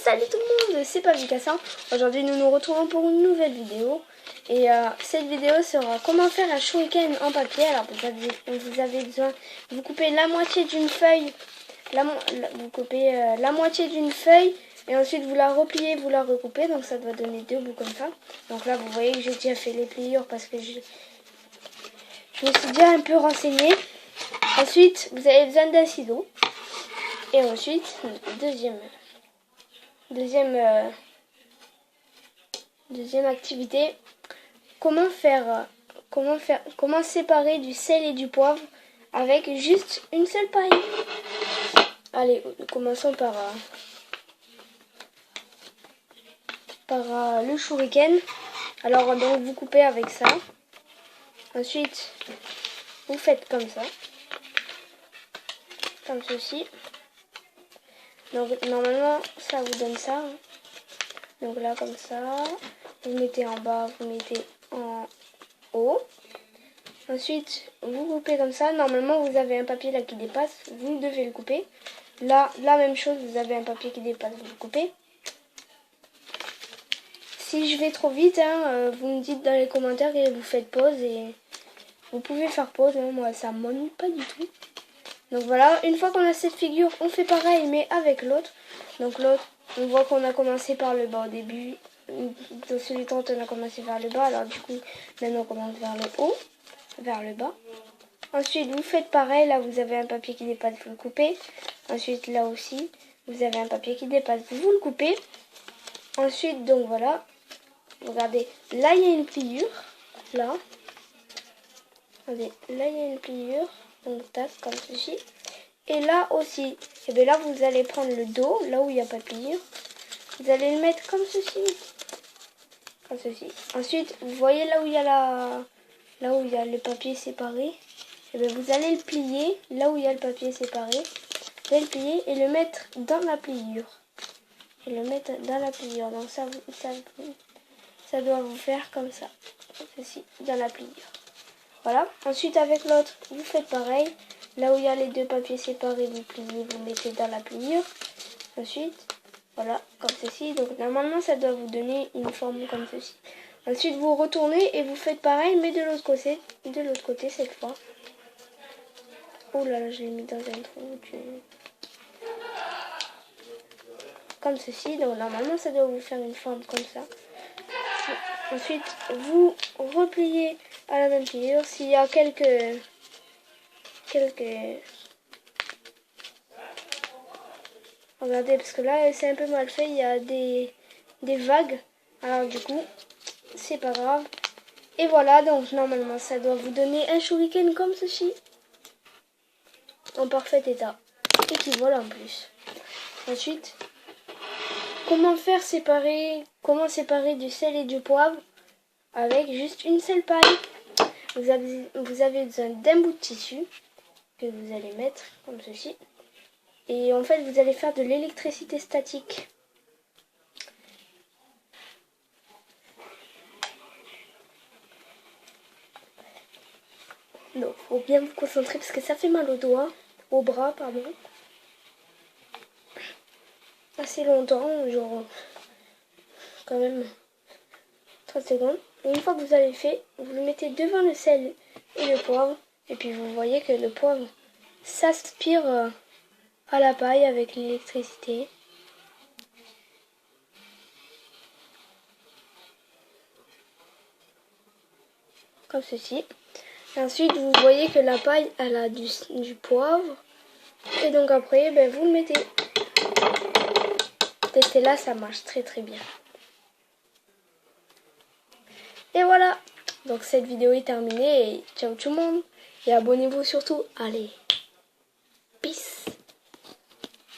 Salut tout le monde, c'est Pavicassin. Aujourd'hui nous nous retrouvons pour une nouvelle vidéo. Et cette vidéo sera comment faire un shuriken en papier. Alors vous avez besoin, vous coupez la moitié d'une feuille, vous coupez la moitié d'une feuille et ensuite vous la repliez, vous la recoupez. Donc ça doit donner deux bouts comme ça. Donc là vous voyez que j'ai déjà fait les pliures parce que je me suis déjà un peu renseignée. Ensuite vous avez besoin d'un ciseau. Et ensuite, deuxième activité, comment séparer du sel et du poivre avec juste une seule paille. Allez, commençons par le shuriken. Alors donc vous coupez avec ça. Ensuite, vous faites comme ça, comme ceci. Donc normalement ça vous donne ça. Donc là comme ça, vous mettez en bas, vous mettez en haut. Ensuite vous coupez comme ça. Normalement vous avez un papier là qui dépasse, vous devez le couper. Là la même chose, vous avez un papier qui dépasse, vous le coupez. Si je vais trop vite, vous me dites dans les commentaires et vous faites pause. Et vous pouvez faire pause, moi ça m'ennuie pas du tout. Donc voilà, une fois qu'on a cette figure, on fait pareil mais avec l'autre. Donc l'autre, on voit qu'on a commencé par le bas au début. Dans celui 30, on a commencé vers le bas. Alors du coup, maintenant on commence vers le haut, vers le bas. Ensuite, vous faites pareil. Là, vous avez un papier qui dépasse, vous le coupez. Ensuite, là aussi, vous avez un papier qui dépasse, vous le coupez. Ensuite, donc voilà. Regardez, là, il y a une pliure. Là. Regardez, là, il y a une pliure. Donc tac, comme ceci. Et là aussi, et bien là vous allez prendre le dos, là où il n'y a pas de pliure. Vous allez le mettre comme ceci. Comme ceci. Ensuite, vous voyez là où il y a là où il y a le papier séparé. Et bien vous allez le plier, là où il y a le papier séparé. Vous allez le plier et le mettre dans la pliure. Et le mettre dans la pliure. Donc ça doit vous faire comme ça. Comme ceci, dans la pliure. Voilà. Ensuite, avec l'autre, vous faites pareil. Là où il y a les deux papiers séparés, vous pliez, vous mettez dans la pliure. Ensuite, voilà, comme ceci. Donc, normalement, ça doit vous donner une forme comme ceci. Ensuite, vous retournez et vous faites pareil, mais de l'autre côté cette fois. Oh là là, je l'ai mis dans un trou. Comme ceci. Donc, normalement, ça doit vous faire une forme comme ça. Ensuite, vous repliez à la même pliure. S'il y a quelques... Regardez, parce que là, c'est un peu mal fait. Il y a des vagues. Alors, du coup, c'est pas grave. Et voilà, donc normalement, ça doit vous donner un shuriken comme ceci. En parfait état. Et qui vole en plus. Ensuite, comment séparer du sel et du poivre avec juste une seule paille. Vous avez besoin d'un bout de tissu que vous allez mettre comme ceci. Et en fait, vous allez faire de l'électricité statique. Donc, faut bien vous concentrer parce que ça fait mal aux doigts, aux bras, pardon. Assez longtemps, genre quand même 30 secondes. Et une fois que vous avez fait, vous le mettez devant le sel et le poivre. Et puis vous voyez que le poivre s'aspire à la paille avec l'électricité. Comme ceci. Et ensuite, vous voyez que la paille, elle a du poivre. Et donc après, ben, vous le mettez. Testez là, ça marche très très bien. Et voilà. Donc cette vidéo est terminée. Et ciao tout le monde. Et abonnez-vous surtout. Allez.